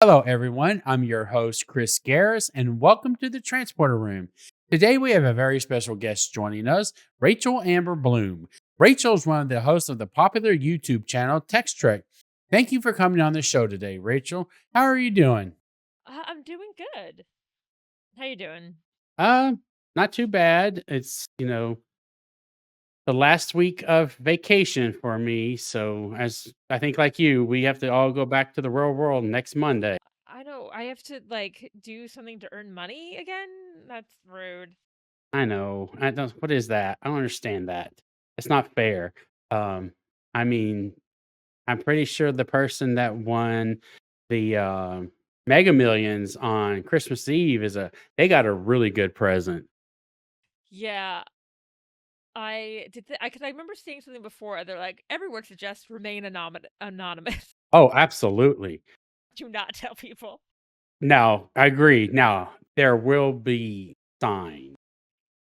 Hello, everyone. I'm your host, Chris Garris, and welcome to the Transporter Room. Today, we have a very special guest joining us, Rachel Amber Bloom. Rachel is one of the hosts of the popular YouTube channel Tex-Trek. Thank you for coming on the show today, Rachel. How are you doing? I'm doing good. How you doing? Uh, Not too bad. It's the last week of vacation for me. So, as I think, like you, we have to all go back to the real world next Monday. I know I have to do something to earn money again. That's rude. I know. I don't what is that? I don't understand that. It's not fair. Um, I mean, I'm pretty sure the person that won the, Mega Millions on Christmas Eve they got a really good present. Yeah, I did. Because I remember seeing something before. They're like, everyone should just remain anonymous. Oh, absolutely. Do not tell people. No, I agree. Now, there will be signs.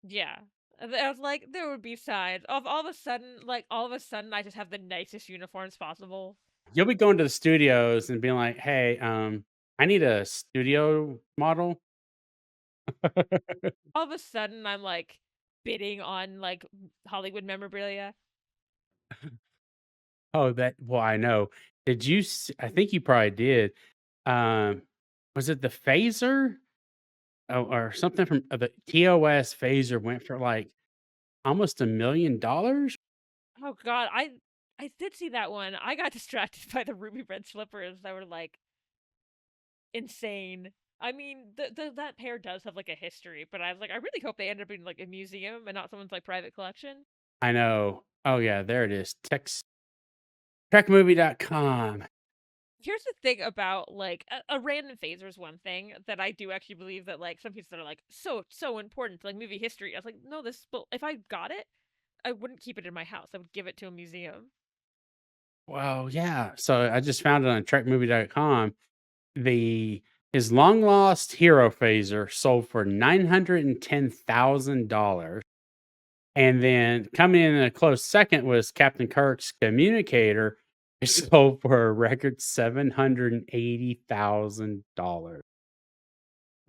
Yeah, I was like, there would be signs of all of a sudden, I just have the nicest uniforms possible. You'll be going to the studios and being like, "Hey, I need a studio model." All of a sudden, I'm like bidding on Hollywood memorabilia. Oh, I know. Did you s I think you probably did. Um, was it the phaser? Oh, or something from the TOS phaser went for, like, almost $1,000,000? Oh god, I did see that one. I got distracted by the ruby red slippers that were like insane. I mean, that pair does have like a history, but I was like, I really hope they end up in like a museum and not someone's like private collection. I know. Oh, yeah, there it is. Techmovie.com. Here's the thing about like a random phaser is one thing that I do actually believe that like some pieces that are like so important to like movie history. I was like, no, if I got it, I wouldn't keep it in my house. I would give it to a museum. Well, yeah. So I just found it on TrekMovie.com. The His long lost hero phaser sold for $910,000. And then coming in a close second was Captain Kirk's communicator. It sold for a record $780,000.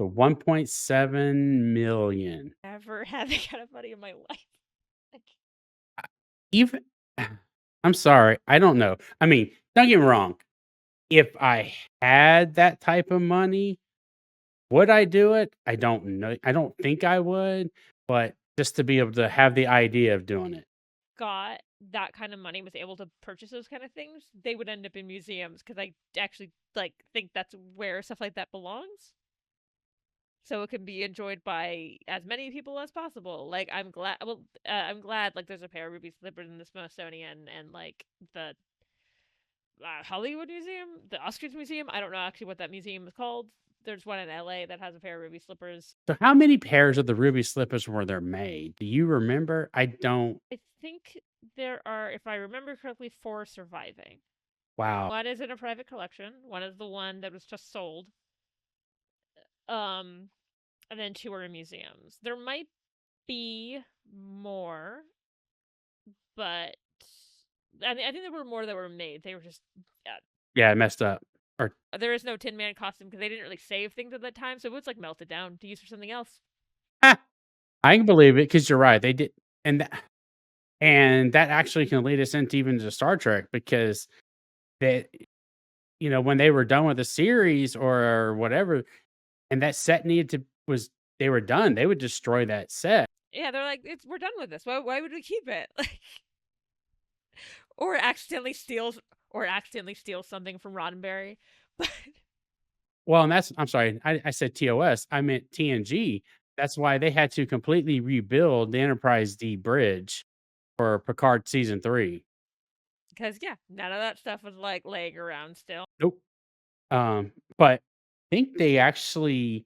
So 1.7 million. Never had that kind of money in my life. Like, Even I'm sorry, I don't know. I mean, don't get me wrong. If I had that type of money, would I do it? I don't know. I don't think I would, but just to be able to have the idea of doing it. got that kind of money was able to purchase those kind of things, they would end up in museums because I actually think that's where stuff like that belongs. So it can be enjoyed by as many people as possible. Like I'm glad like there's a pair of ruby slippers in the Smithsonian and like the Hollywood Museum, the Oscars Museum. I don't know actually what that museum is called. There's one in LA that has a pair of ruby slippers. So how many pairs of the ruby slippers were there made? Do you remember? I don't. I think there are, if I remember correctly, four surviving. Wow. One is in a private collection. One is the one that was just sold. Um, and then two are in museums. There might be more, but I think there were more that were made. They were just Yeah, I messed up. Or there is no Tin Man costume because they didn't really save things at that time, so it was like melted down to use for something else. ah, I can believe it because you're right. They did, and that actually can lead us into even to Star Trek because that when they were done with the series or whatever, and that set needed to was they were done, they would destroy that set. Yeah, they're like, we're done with this. Why would we keep it? Like, or accidentally steal something from Roddenberry. But Well, and that's I'm sorry, I said TOS, I meant TNG. That's why they had to completely rebuild the Enterprise D bridge for Picard season 3. because yeah, none of that stuff was like laying around still. Nope. But I think they actually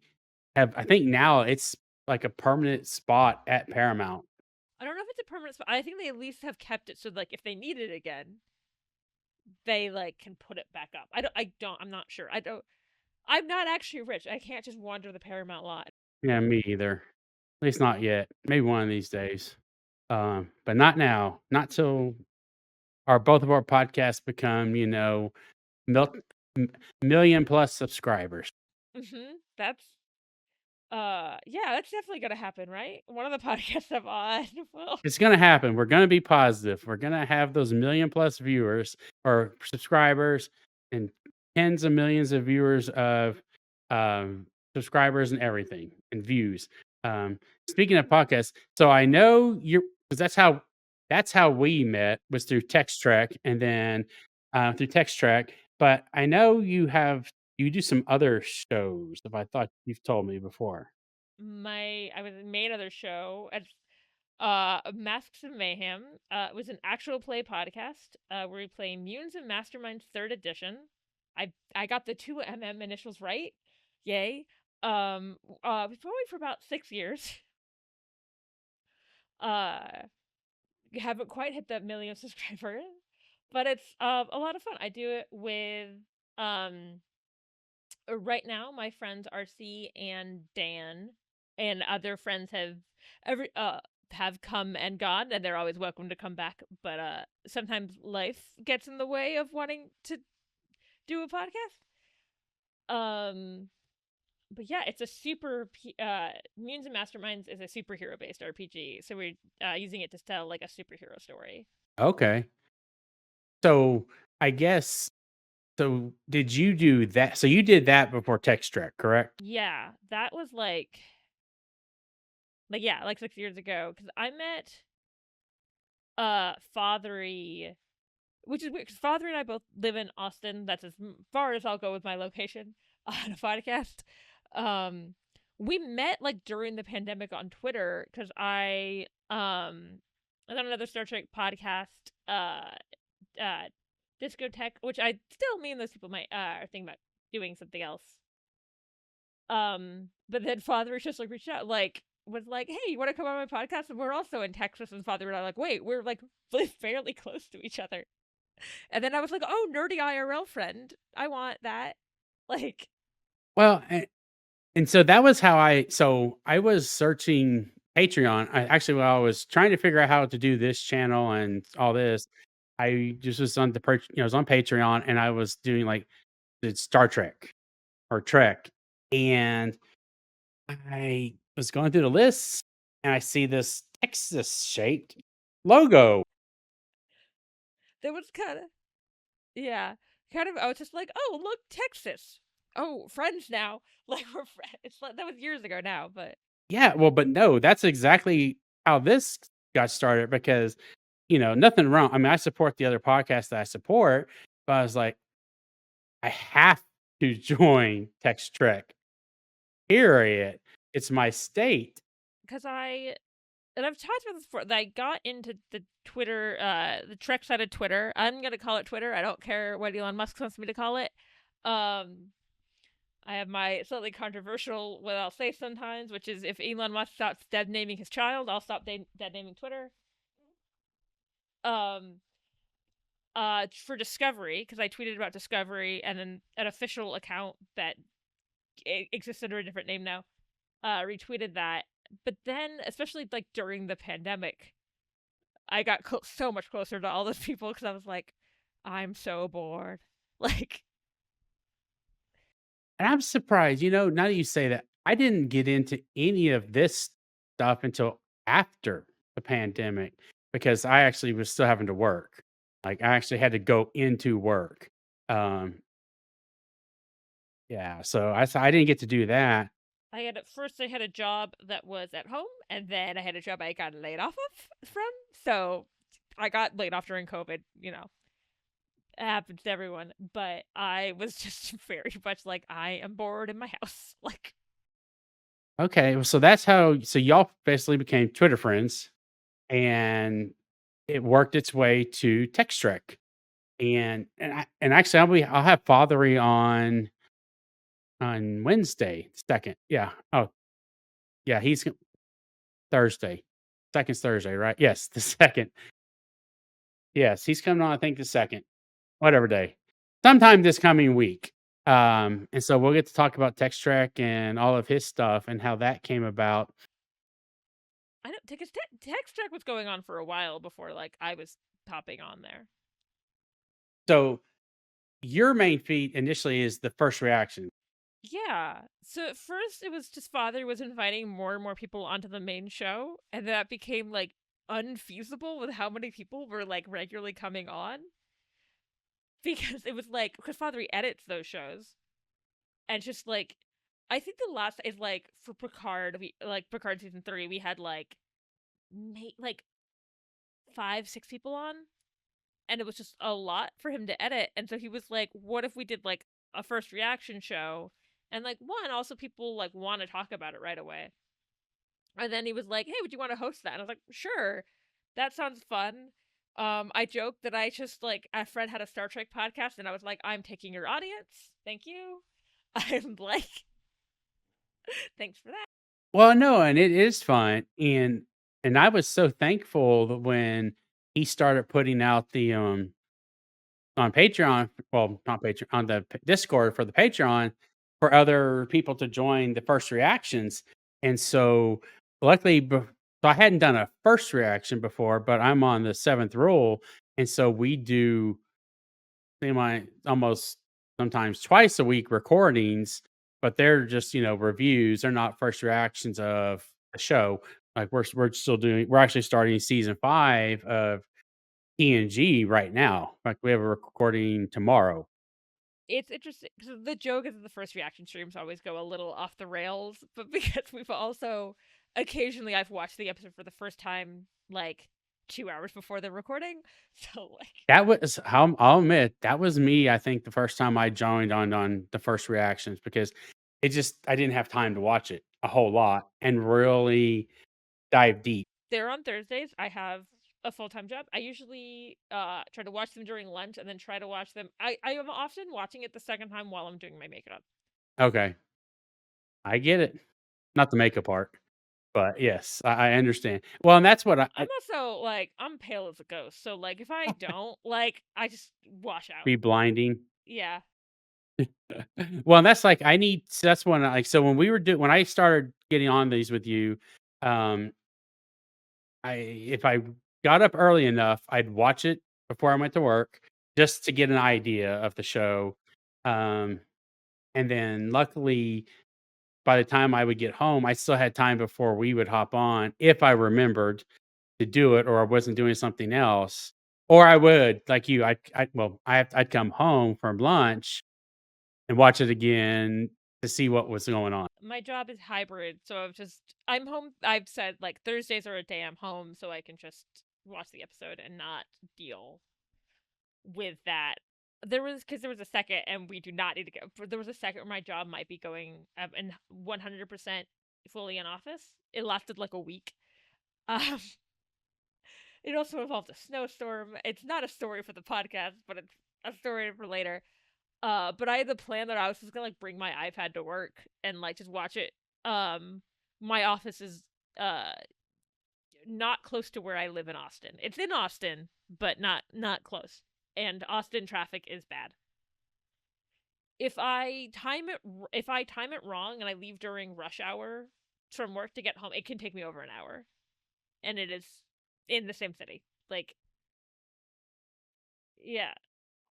I think now it's like a permanent spot at Paramount. I don't know if it's a permanent spot. I think they at least have kept it so like if they need it again, they like can put it back up. I'm not sure. I'm not actually rich. I can't just wander the Paramount lot. Yeah, me either. At least not yet. Maybe one of these days. But not now. Not till our both of our podcasts become, mil M million plus subscribers. That's yeah, that's definitely gonna happen, right? One of the podcasts I'm on will. It's gonna happen. We're gonna be positive. We're gonna have those million plus viewers or subscribers and tens of millions of viewers of, subscribers and everything and views. Um, Speaking of podcasts, so I know you're because that's how we met was through Tex-Trek and then, through Tex-Trek, but I know you do some other shows, if I thought you've told me before. I was made another show at Masks of Mayhem. It was an actual play podcast where we play Mutants and Masterminds third edition. I got the two initials right. Yay. We've been going for about 6 years. Uh haven't quite hit that million subscribers, but it's a lot of fun. I do it with um right now my friends RC and Dan and other friends every have come and gone, and they're always welcome to come back, but sometimes life gets in the way of wanting to do a podcast. Um but yeah, it's a Mutants and Masterminds is a superhero based RPG, so we're using it to tell like a superhero story. Okay. So, I guess so did you do that so you did that before Text Trek, correct? Yeah, that was yeah, like 6 years ago, because I met Fathery, which is weird because Father and I both live in Austin. That's as far as I'll go with my location on a podcast. Um, we met like during the pandemic on Twitter because I was on another Star Trek podcast, uh, Discotech, which I still me and those people might are thinking about doing something else. But then Father just like reached out, like was like, "Hey, you want to come on my podcast?" And we're also in Texas, and Father and I like, "Wait, we're like live fairly close to each other." And then I was like, "Oh, nerdy IRL friend, I want that." Like, Well, and so that was how I was searching Patreon. I actually while I was trying to figure out how to do this channel and all this, I just was on I was on Patreon and I was doing like the Star Trek or Trek, and I was going through the lists and I see this Texas shaped logo. there was kind of yeah, kind of. I was just like, "Oh, look, Texas. Oh, friends now." Like we're friends. It's like that was years ago now, but Yeah, well, but no, that's exactly how this got started because, nothing wrong. I mean, I support the other podcasts that I support, but I was like, I have to join Text Trek. Period. It's my state. because and I've talked about this before. That I got into the Twitter, the Trek side of Twitter. I'm gonna call it Twitter. I don't care what Elon Musk wants me to call it. Um, I have my slightly controversial what I'll say sometimes, which is if Elon Musk stops dead naming his child, I'll stop dead naming Twitter. Um, for Discovery, because I tweeted about Discovery, and then an official account that exists under a different name now, retweeted that. But then, especially like during the pandemic, I got so much closer to all those people because I was like, I'm so bored. Like, And I'm surprised, now that you say that, I didn't get into any of this stuff until after the pandemic because I actually was still having to work. Like, I actually had to go into work. Um, yeah, so I didn't get to do that. I had at first I had a job that was at home, and then I had a job I got laid off from. So I got laid off during COVID. It happens to everyone. But I was just very much like I am bored in my house. Like, Okay, well, so that's how so y'all basically became Twitter friends, and it worked its way to Text-Trek. And actually, I'll have Fathery on Wednesday, 2nd. Yeah. Oh, yeah, Thursday. 2nd's Thursday, right? Yes, the 2nd. Yes, he's coming on, I think, the 2nd, whatever day. Sometime this coming week. And so we'll get to talk about Text-Trek and all of his stuff and how that came about. I don't because Tex-Trek was going on for a while before like I was popping on there. So your main feed initially is the first reaction. Yeah. So at first it was just father was inviting more and more people onto the main show, and that became like unfeasible with how many people were like regularly coming on because it was like because father edits those shows and just like I think the last is like for Picard we like Picard season 3 we had like 5 6 people on and it was just a lot for him to edit. And so he was like, what if we did like a first reaction show? And like, one, also people like want to talk about it right away. And then he was like, hey, would you want to host that? And I was like, sure, that sounds fun. I joked that I just like, a friend had a Star Trek podcast and I was like, I'm taking your audience. Thank you. I'm like, thanks for that. Well, no, and it is fun, and I was so thankful that when he started putting out the, on Patreon, well, not Patreon, on the Discord for the Patreon for other people to join the first reactions. And so, luckily, so I hadn't done a first reaction before, but I'm on the seventh rule, and so we do almost sometimes twice a week recordings, but they're just reviews. They're not first reactions of the show. Like we're actually starting season 5 of TNG right now. Like we have a recording tomorrow. It's interesting because the joke is that the first reaction streams always go a little off the rails, but because we've also occasionally I've watched the episode for the first time like 2 hours before the recording, so like That was how I'll admit that was me. I think the first time I joined on the first reactions because I didn't have time to watch it a whole lot and really dive deep. they're on Thursdays. I have a full time job. I usually try to watch them during lunch and then try to watch them. I am often watching it the second time while I'm doing my makeup. Okay, I get it. Not the makeup part. But yes, I understand. Well, and that's what I'm also like I'm pale as a ghost, so like if I don't like I just wash out. be blinding. Yeah. Well, and that's like that's when so when we were doing when I started getting on these with you, um, I if I got up early enough, I'd watch it before I went to work just to get an idea of the show. Um, and then luckily by the time I would get home, I still had time before we would hop on if I remembered to do it or I wasn't doing something else. Or I would, like you, I'd come home from lunch and watch it again to see what was going on. My job is hybrid, so I'm home. I've said like Thursdays are a day I'm home, so I can just watch the episode and not deal with that. There was a second, and we do not need to go. There was a second where my job might be going and 100% fully in office. It lasted like a week. Um, it also involved a snowstorm. It's not a story for the podcast, but it's a story for later. But I had the plan that I was just gonna like bring my iPad to work and like just watch it. My office is uh not close to where I live in Austin. It's in Austin, but not close. And Austin traffic is bad. If I time it wrong and I leave during rush hour from work to get home, it can take me over an hour. And it is in the same city. Like, yeah.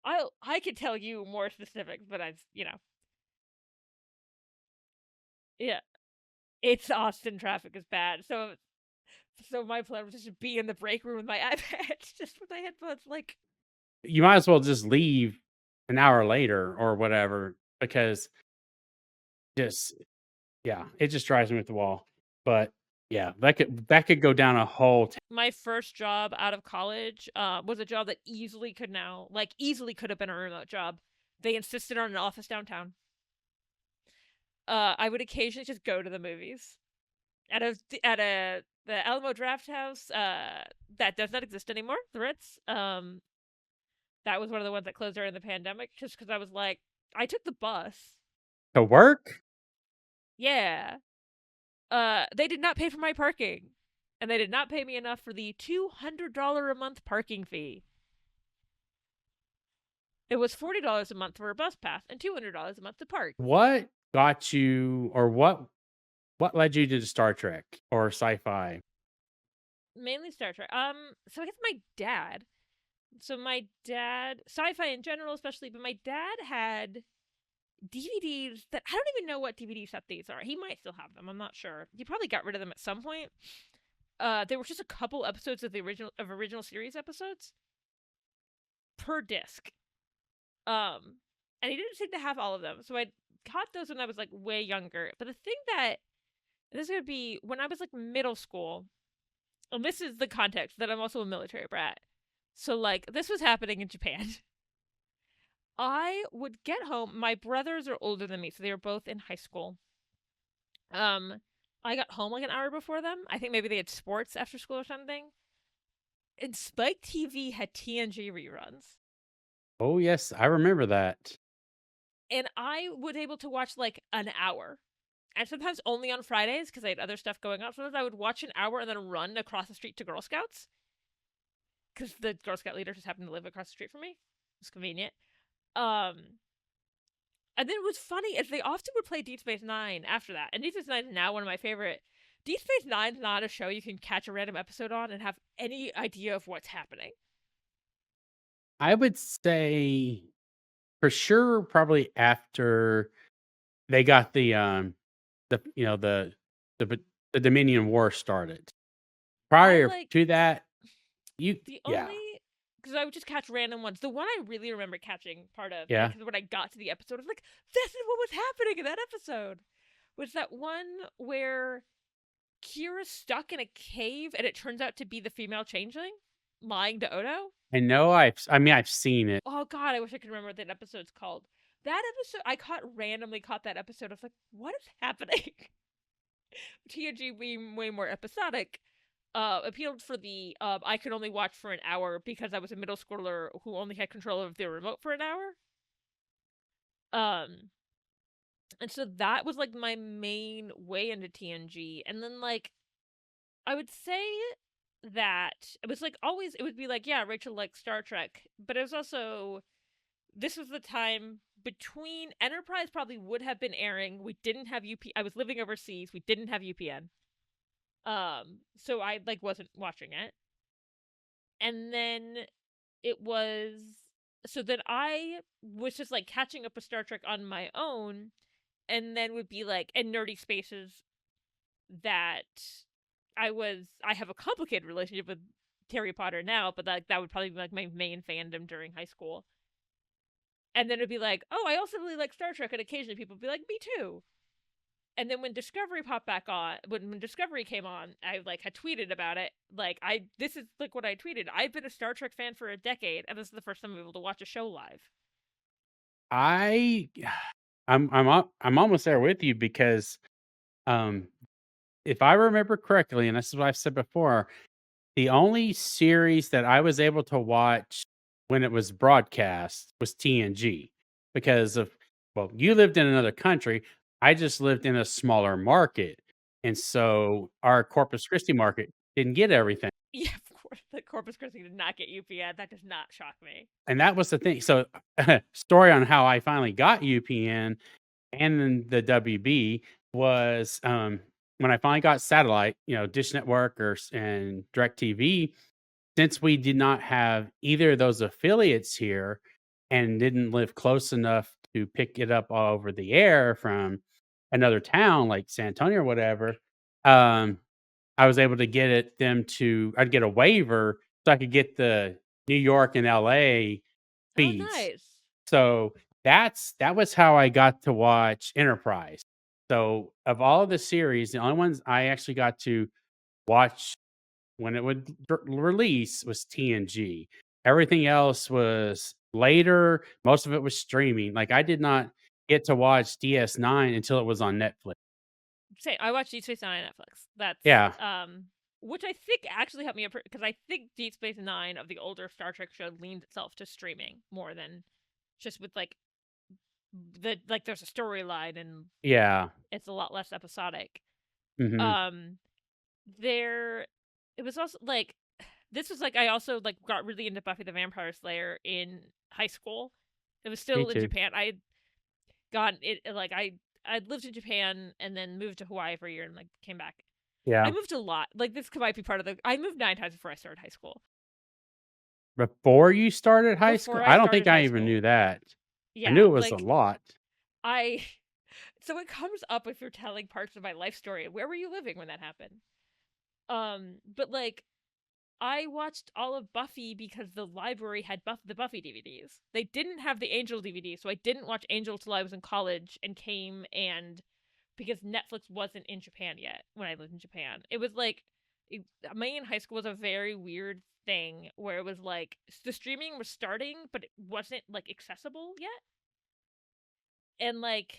I could tell you more specifics, but yeah. It's Austin traffic is bad. So my plan was just to be in the break room with my iPad, just with my headphones. Like, You might as well just leave an hour later or whatever because just yeah, it just drives me at the wall. But yeah, that could go down a whole my first job out of college was a job that easily could have been a remote job. They insisted on an office downtown. I would occasionally just go to the movies at the Alamo Draft House. That does not exist anymore. The Ritz. That was one of the ones that closed during the pandemic, just because I was like, I took the bus. to work. Yeah. They did not pay for my parking, and they did not pay me enough for the $200 a month parking fee. It was $40 a month for a bus pass and $200 a month to park. What got you or what led you to Star Trek or sci-fi? Mainly Star Trek. So I guess my dad. So my dad, sci-fi in general especially, but my dad had DVDs that I don't even know what DVD set these are. He might still have them. I'm not sure. He probably got rid of them at some point. There were just a couple episodes of the original series episodes per disc. And he didn't seem to have all of them. So I caught those when I was like way younger. But the thing that this is gonna be when I was like middle school, and this is the context that I'm also a military brat. So like this was happening in Japan. I would get home. My brothers are older than me, so they were both in high school. Um, I got home like an hour before them. I think maybe they had sports after school or something. And Spike TV had TNG reruns. Oh, yes, I remember that. And I was able to watch like an hour. And sometimes only on Fridays because I had other stuff going on. Sometimes I would watch an hour and then run across the street to Girl Scouts because the Girl Scout leader just happened to live across the street from me. It's convenient. Um, and then it was funny as they often would play Deep Space Nine after that. And Deep Space Nine is now one of my favorite. Deep Space Nine is not a show you can catch a random episode on and have any idea of what's happening. I would say for sure, probably after they got the you know, the b the Dominion War started. I Prior like to that, you the yeah, only because I would just catch random ones. The one I really remember catching part of, yeah. because when I got to the episode, I was like, "This is what was happening in that episode." Was that one where Kira's stuck in a cave and it turns out to be the female changeling lying to Odo? I mean, I've seen it. Oh God, I wish I could remember what that episode's called. That episode, I randomly caught that episode. I was like, "What is happening?" TNG being way more episodic, appealed for the I could only watch for an hour because I was a middle schooler who only had control of the remote for an hour. Um, and so that was like my main way into TNG. And then like I would say that it was like always it would be like, yeah, Rachel likes Star Trek, but it was also this was the time between Enterprise probably would have been airing. We didn't have I was living overseas. We didn't have UPN. So I like wasn't watching it. And then it was so then I was just like catching up with Star Trek on my own, and then would be like in nerdy spaces that I have a complicated relationship with Harry Potter now, but like that would probably be like my main fandom during high school. And then it'd be like, oh, I also really like Star Trek, and occasionally people would be like, me too. And then when Discovery popped back on, when Discovery came on, I like had tweeted about it. Like this is like what I tweeted. I've been a Star Trek fan for a decade, and this is the first time I'm able to watch a show live. I I'm almost there with you because, um, if I remember correctly, and this is what I've said before, the only series that I was able to watch when it was broadcast was TNG because of well, you lived in another country. I just lived in a smaller market. And so our Corpus Christi market didn't get everything. Yeah, of course, the Corpus Christi did not get UPN. That does not shock me. And that was the thing. So story on how I finally got UPN and then the WB was when I finally got satellite, Dish Network and DirecTV. Since we did not have either of those affiliates here and didn't live close enough to pick it up all over the air from another town like San Antonio or whatever, um, I was able to get I'd get a waiver so I could get the New York and LA Oh, feeds. nice. So that was how I got to watch Enterprise. So of all of the series, the only ones I actually got to watch when it would release was TNG. Everything else was later. Most of it was streaming. Like I did not get to watch DS9 until it was on Netflix. Say I watched Deep Space Nine on Netflix. That's Yeah. which I think actually helped me because I think Deep Space Nine of the older Star Trek show leaned itself to streaming more than just with like there's a storyline and Yeah. it's a lot less episodic. Mhm. Um there it was also like this was like I also like got really into Buffy the Vampire Slayer in high school. It was Me still in too. Japan. I got it like I lived in Japan and then moved to Hawaii for a year and like came back. I Yeah. moved a lot. Like this might be part of the I moved 9 times before I started high school. Before you started high school? before I I don't think started high I even school. knew that. I Yeah, knew it was a like lot. I so it comes up if you're telling parts of my life story. Where were you living when that happened? But like I watched all of Buffy because the library had the Buffy DVDs. They didn't have the Angel DVD, so I didn't watch Angel till I was in college and came and because Netflix wasn't in Japan yet when I lived in Japan. It was like it, me in high school was a very weird thing where it was like the streaming was starting, but it wasn't like accessible yet. And like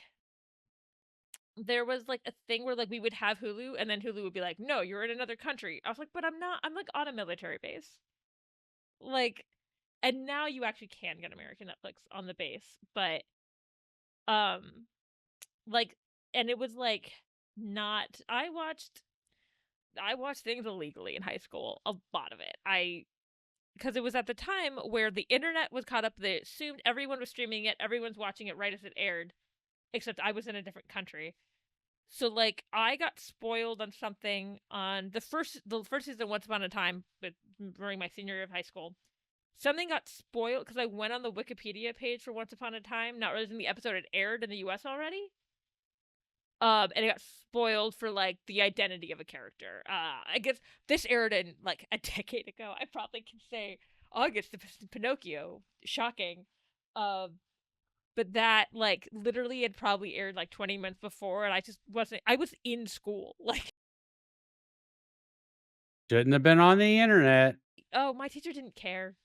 there was like a thing where like we would have Hulu and then Hulu would be like, "No, you're in another country." I was like, "But I'm not. I'm like on a military base." Like and now you actually can get American Netflix on the base, but um like and it was like not I watched things illegally in high school, a lot of it. I because it was at the time where the internet was caught up, they assumed everyone was streaming it, everyone's watching it right as it aired, except I was in a different country. So like I got spoiled on something on the first season of Once Upon a Time, but during my senior year of high school. Something got spoiled because I went on the Wikipedia page for Once Upon a Time, not realizing the episode had aired in the US already. And it got spoiled for like the identity of a character. I guess this aired in like a decade ago. I probably can say August of Pinocchio. Shocking. Um, but that like literally had probably aired like 20 minutes before, and I just wasn't. I was in school. Like, Shouldn't have been on the internet. oh, my teacher didn't care.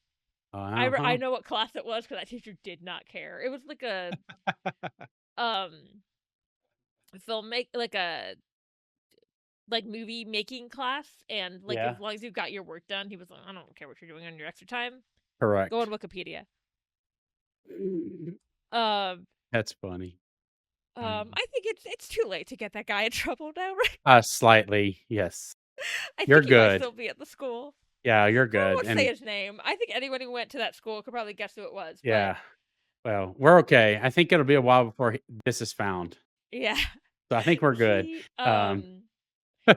I Uh-huh. know what class it was because that teacher did not care. It was like a um film make like a like movie making class, and like Yeah, as long as you got your work done, he was like, I don't care what you're doing on your extra time. Go on correct. Wikipedia. Um, That's funny. Um, I think it's too late to get that guy in trouble now, right? slightly, yes. I You're think he might good. still be at the school. Yeah, you're I good, won't say and his name. I think anyone who went to that school could probably guess who it was, but yeah, well, we're okay. I think it'll be a while before this is found. yeah. So I think we're good. He Um, um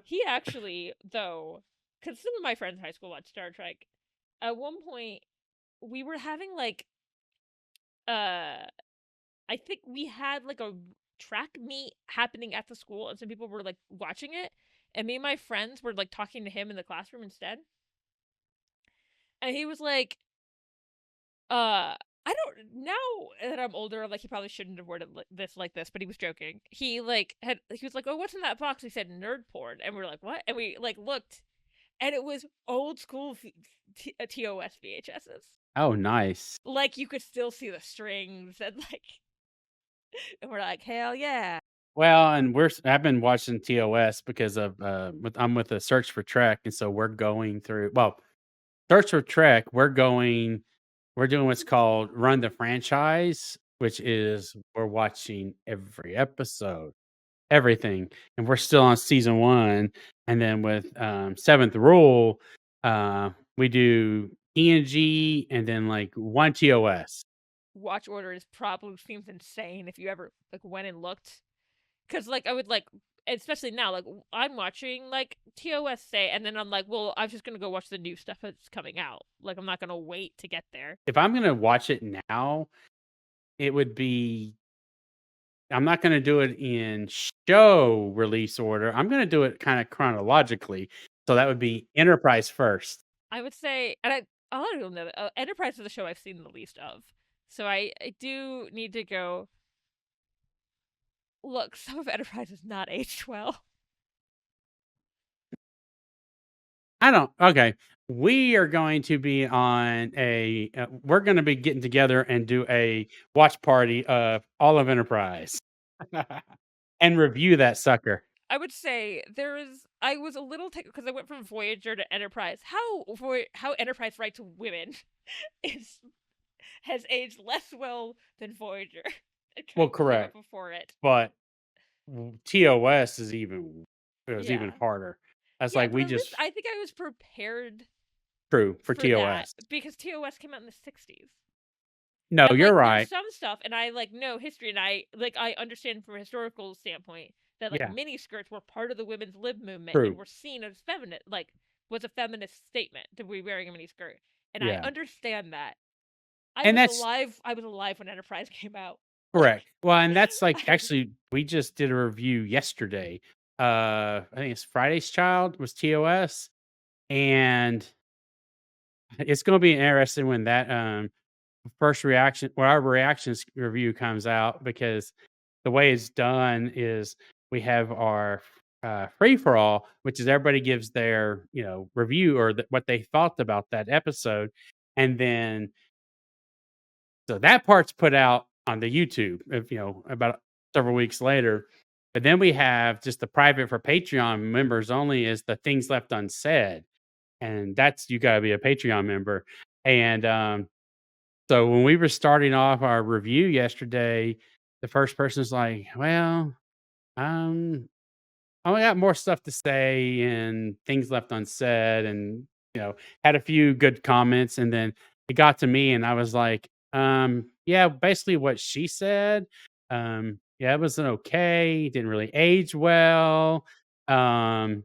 he actually though, because some of my friends in high school watched Star Trek. At one point, we were having like uh I think we had like a track meet happening at the school, and some people were like watching it, and me and my friends were like talking to him in the classroom instead. And he was like, I don't now that I'm older, like he probably shouldn't have worded like this, but he was joking. He was like, "Oh, what's in that box?" He said nerd porn, and we are like, "What?" And we like looked, and it was old school TOS VHSs. oh, nice. Like you could still see the strings and like, and we're like, "Hell yeah!" Well, and I've been watching TOS because of, I'm with the Search for Trek, and so we're going through Search for Trek, we're doing what's called Run the Franchise, which is we're watching every episode, everything, and we're still on season 1, and then with, 7th Rule, we do TNG and then, like, 1 TOS. Watch order is probably seems insane if you ever like went and looked. Because like I would like, especially now, like I'm watching like TOS say, and then I'm like, well, I'm just gonna go watch the new stuff that's coming out. Like I'm not gonna wait to get there. If I'm gonna watch it now, it would be I'm not gonna do it in show release order, I'm gonna do it kinda chronologically, so that would be Enterprise first. I would say, and a lot of people know that Enterprise is the show I've seen the least of, so I do need to go look. Some of Enterprise is not aged well. I don't okay. We are going to be we're gonna be getting together and do a watch party of all of Enterprise and review that sucker. I would say there is. I was a little taken because I went from Voyager to Enterprise. How Enterprise writes women is has aged less well than Voyager. I Well, tried to keep up correct, before it. but TOS it was even Yeah. harder. That's Yeah, like but we at least just I think I was prepared true for for that TOS. because TOS came out in the 60s. No, And you're like there's right. some stuff and I like know history and I understand from a historical standpoint that like Yeah, mini skirts were part of the women's lib movement and true. were seen as feminine, like was a feminist statement to be wearing a mini skirt. and I Yeah. understand that. And that's I was alive when Enterprise came out. Like, correct. Well, and that's like I actually we just did a review yesterday. I think it's Friday's Child was TOS, and it's gonna be interesting when that, first reaction or our reactions review comes out because the way it's done is we have our free for all, which is everybody gives their review or what they thought about that episode, and then so that part's put out on the YouTube, if about several weeks later. But then we have just the private for Patreon members only is the things left unsaid, and that's you got to be a Patreon member, and so when we were starting off our review yesterday, the first person's like, "Well, um, I got more stuff to say and things left unsaid," and had a few good comments, and then it got to me, and I was like, yeah, basically what she said. Yeah, it wasn't okay. Didn't really age well." Um,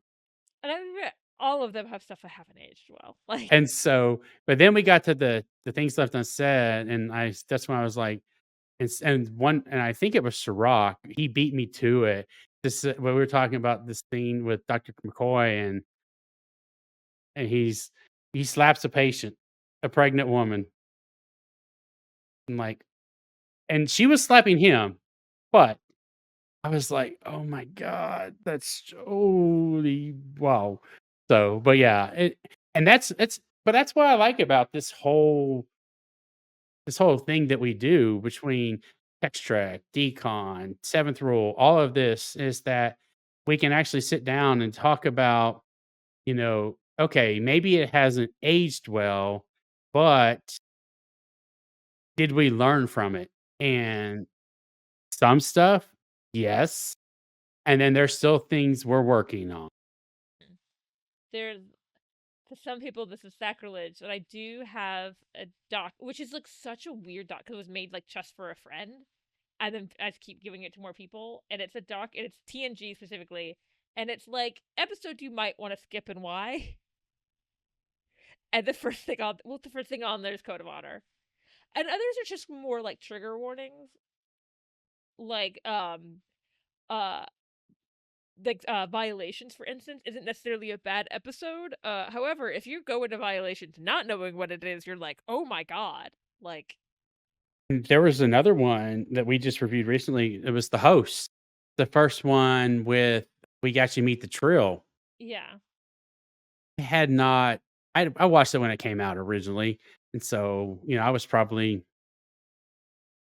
and I admit, all of them have stuff that haven't aged well. Like, and so, but then we got to the things left unsaid, and that's when I was like, and I think it was Ciroc, he beat me to it. When we were talking about this scene with Dr. McCoy, and he slaps a patient, a pregnant woman, and, and she was slapping him, but I was like, "Oh my god, that's holy wow." So, but yeah, and that's what I like about this whole thing that we do between Tex-Trek, Decon, Seventh Rule, all of this is that we can actually sit down and talk about, okay, maybe it hasn't aged well, but did we learn from it? And some stuff, yes. And then there's still things we're working on. there's to some people this is sacrilege, but I do have a doc, which is like such a weird doc because it was made like just for a friend, and then I just keep giving it to more people. And it's a doc, and it's TNG specifically, and it's like episode you might want to skip and why. And the first thing on there is Code of Honor, and others are just more like trigger warnings, like uh violations for instance isn't necessarily a bad episode. However, if you go into violations not knowing what it is, you're like, oh my god, like, There was another one that we just reviewed recently. It was The Host. The first one with we actually meet the Trill. yeah. I had not I watched it when it came out originally, and so, I was probably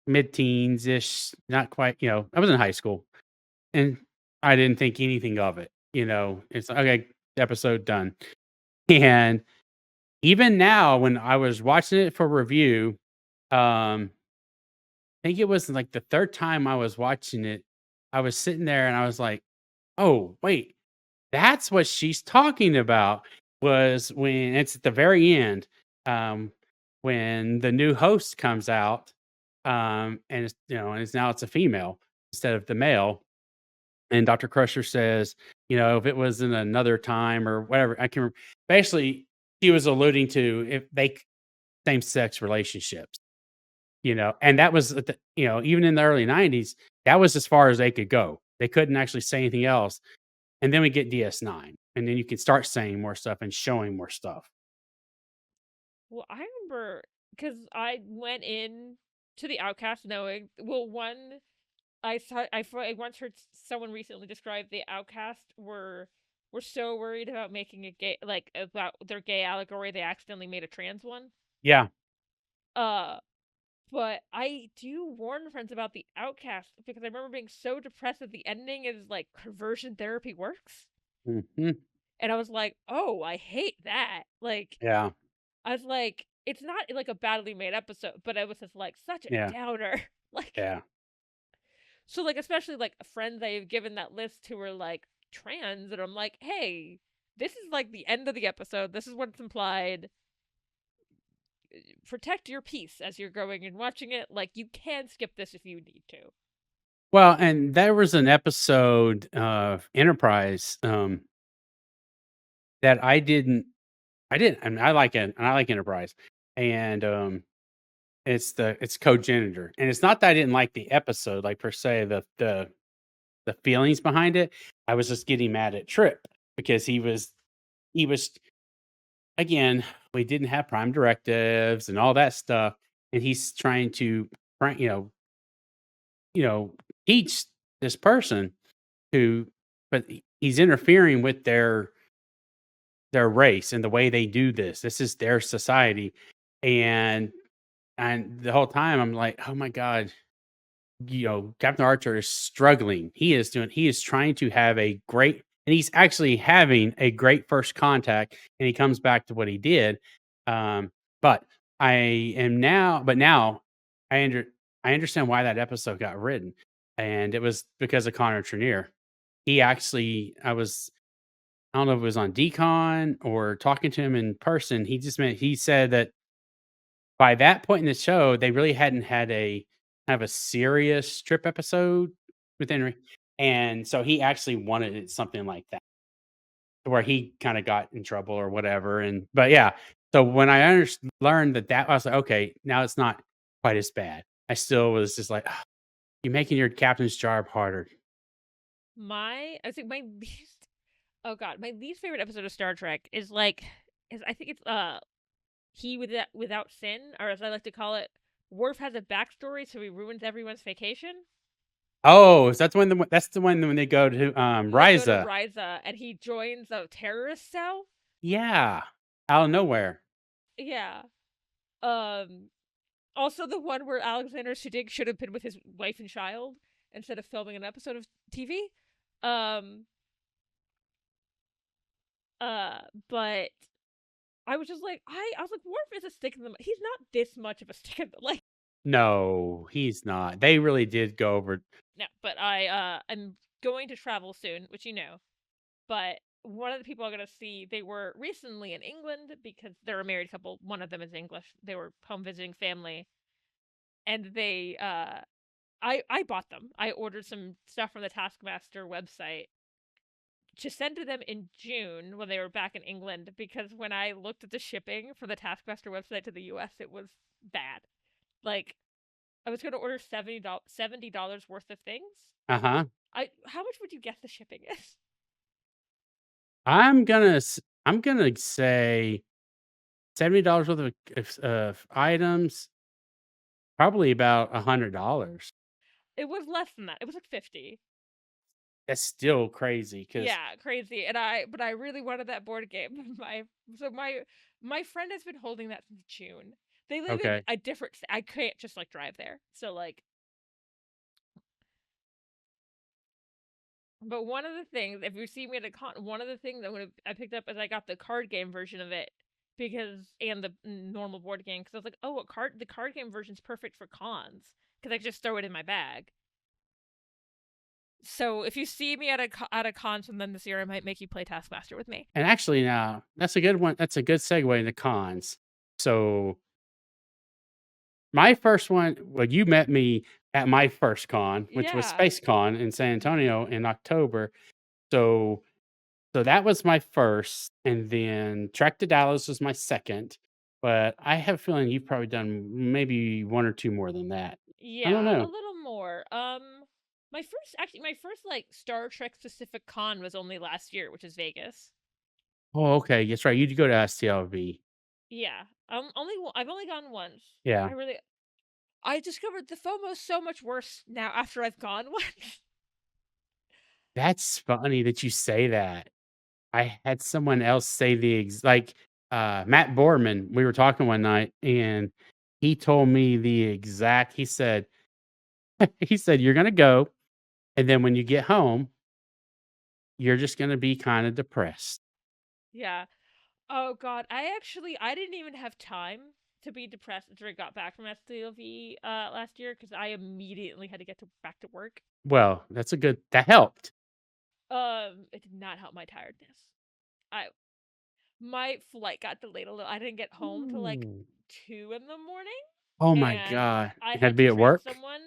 mid-teens-ish, not quite, I was in high school, and I didn't think anything of it, It's like, "Okay, episode done." And even now, when I was watching it for review, I think it was, like, the 3rd time I was watching it, I was sitting there and I was like, "Oh, wait, that's what she's talking about," was when it's at the very end, um, when the new host comes out, and it's a female instead of the male, and Dr. Crusher says, "If it was in another time," or whatever, I can basically, he was alluding to if they same-sex relationships. And that was at even in the early '90s, that was as far as they could go. They couldn't actually say anything else, and then we get DS9, and then you can start saying more stuff and showing more stuff. Well, I remember because I went in to the Outcast knowing, well, one, I once heard someone recently describe the Outcast were so worried about making a gay, like about their gay allegory, they accidentally made a trans one. Yeah. Uh, but I do warn friends about the Outcast because I remember being so depressed that the ending is like conversion therapy works. Mhm. And I was like, oh, I hate that. Like, Yeah. I was like, it's not like a badly made episode, but it was just like such a Yeah. downer. Like, Yeah. so like especially like friends I've given that list who were like trans, and I'm like, hey, this is like the end of the episode. This is what's implied. Protect your peace as you're going and watching it. Like, you can skip this if you need to. Well, and there was an episode of Enterprise, that I didn't I didn't, and I like Enterprise, and, it's Cogenitor, and it's not that I didn't like the episode, like, per se, the feelings behind it. I was just getting mad at Trip because he was again, we didn't have prime directives and all that stuff, and he's trying to, prank you know, teach this person who, but he's interfering with their race and the way they do this. This is their society, and the whole time I'm like, "Oh my god." Captain Archer is struggling. He is trying to have a great, and he's actually having a great first contact, and he comes back to what he did. Um, but I now I under I understand why that episode got written, and it was because of Connor Trenier. He actually I don't know if it was on Decon or talking to him in person. He said that by that point in the show, they really hadn't had a kind of a serious Trip episode with Henry, and so he actually wanted it something like that, to where he kinda got in trouble or whatever, and but yeah, so when I learned that I was like, "Okay, now it's not quite as bad." I still was just like, "Ah, you're making your captain's job harder." I think my least oh god, my least favorite episode of Star Trek is like is I think it's He Without Sin, or as I like to call it, Worf has a backstory, so he ruins everyone's vacation. Oh, so that's the one when they go to, They go to Ryza. Ryza and he joins a terrorist cell. Yeah, out of nowhere. Yeah. Um Also the one where Alexander Siddig should have been with his wife and child instead of filming an episode of TV. Um uh but I was like, Worf is a stick in the mud. He's not this much of a stick in the like No, he's not. They really did go over. no, but I'm going to travel soon, which you know. But one of the people I'm gonna see, they were recently in England because they're a married couple. One of them is English. They were home visiting family, and I bought them. I ordered some stuff from the Taskmaster website to send to them in June when they were back in England because when I looked at the shipping for the Taskmaster website to the US, it was bad. Like I was going to order $70 worth of things. Uh-huh. I How much would you guess the shipping is? I'm gonna say $70 worth of items, probably about $100. It was less than that. It was like 50. That's still crazy because Yeah, crazy. But I really wanted that board game. My friend has been holding that since June. They live in okay. a different I can't just like drive there. So like but one of the things, if you see me at a con, one of the things I picked up is I got the card game version of it because and the normal board game because I was like, oh, the card game version's perfect for cons because I just throw it in my bag. So if you see me at a con sometime this year, I might make you play Taskmaster with me. And actually now, that's a good one. That's a good segue into cons. So, my first one, well, you met me at my first con, which was Yeah, Space Con in San Antonio in October. So that was my first, and then Trek to Dallas was my second, but I have a feeling you've probably done maybe 1 or 2 more than that. I don't yeah, a know. little more. My first like Star Trek specific con was only last year, which is Vegas. Oh, okay, that's right, you go to STLV. Yeah, I've only gone once. Yeah. I discovered the FOMO's so much worse now after I've gone once. That's funny that you say that. I had someone else say Matt Borman, we were talking one night, and he told me the exact he said he said, "You're gonna go, and then when you get home, you're just gonna be kinda depressed." Yeah. Oh god, I didn't even have time to be depressed until I got back from SDLV last year because I immediately had to get to back to work. Well, that helped. It did not help my tiredness. I My flight got delayed a little. I didn't get home till like Ooh. 2 in the morning, Oh my and god. I It had to had be to at train work? someone.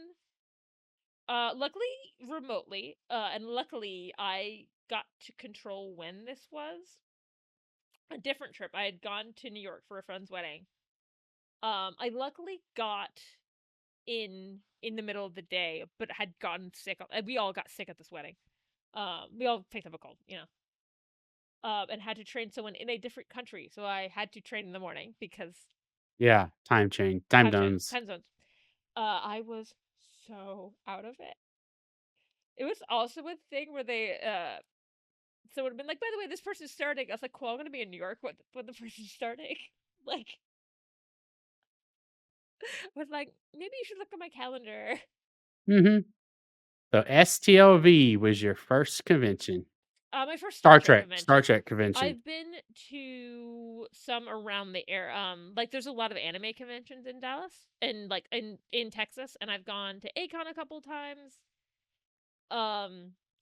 Luckily remotely, and luckily I got to control when this was. a different trip. I had gone to New York for a friend's wedding. I luckily got in the middle of the day, but had gotten sick. We all got sick at this wedding. We all picked up a cold, and had to train someone in a different country. So I had to train in the morning because Yeah, time zones. time zones. I was so out of it. It was also a thing where they someone had been like, by the way, this person's starting. I was like, cool, I'm gonna be in New York when the person's starting. Like, I was like, maybe you should look at my calendar. Mhm. So STLV was your first convention. My first Star Trek Star convention. Trek convention. I've been to some around the air. Like there's a lot of anime conventions in Dallas and like in Texas, and I've gone to Acon a couple times.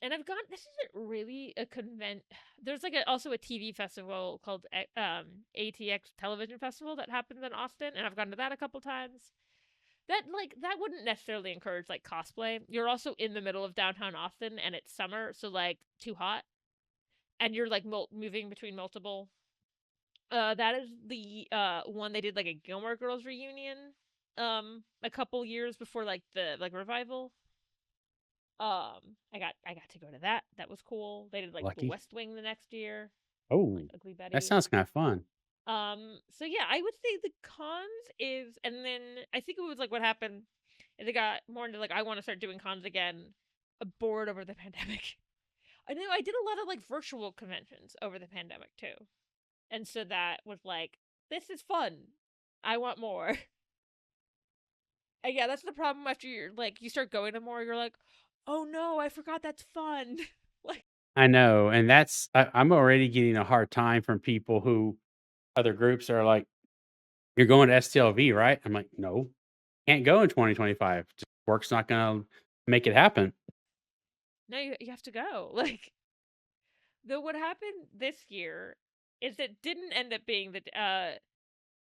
And I've gone. This isn't really a convent. There's like also a TV festival called ATX Television Festival that happens in Austin, and I've gone to that a couple times. That wouldn't necessarily encourage like cosplay. You're also in the middle of downtown Austin, and it's summer, so like too hot, and you're like moving between multiple. That is the one they did like a Gilmore Girls reunion, a couple years before like the like revival. I got to go to that. That was cool. They did like the Lucky. West Wing the next year, like Oh, Ugly that Betty. sounds kinda fun. So yeah, I would say the cons is, and then I think it was like what happened is it got more into like I want to start doing cons again, bored over the pandemic. I know I did a lot of like virtual conventions over the pandemic too, and so that was like this is fun. I want more. And yeah, that's the problem after you're like you start going to more. You're like, oh no, I forgot that's fun. Like I know, and I'm already getting a hard time from people who other groups are like, "You're going to STLV, right?" I'm like, "No, can't go in 2025. Just work's not gonna make it happen." no, you have to go. Like though, what happened this year is it didn't end up being the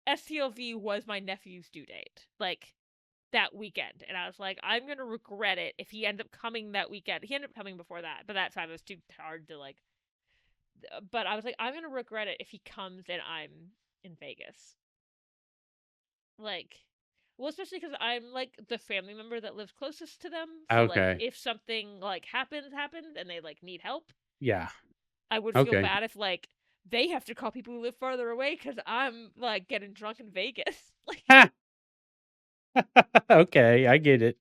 STLV was my nephew's due date. Like that weekend. And I was like, I'm gonna regret it if he ended up coming that weekend. He ended up coming before that, but that time it was too hard to like. But I was like, I'm gonna regret it if he comes and I'm in Vegas. Like, well, especially because I'm like the family member that lives closest to them. So like, Okay. if something like happens, and they like need help, Yeah. I would feel Okay. bad if like they have to call people who live farther away because I'm like getting drunk in Vegas. Like, Okay, I get it.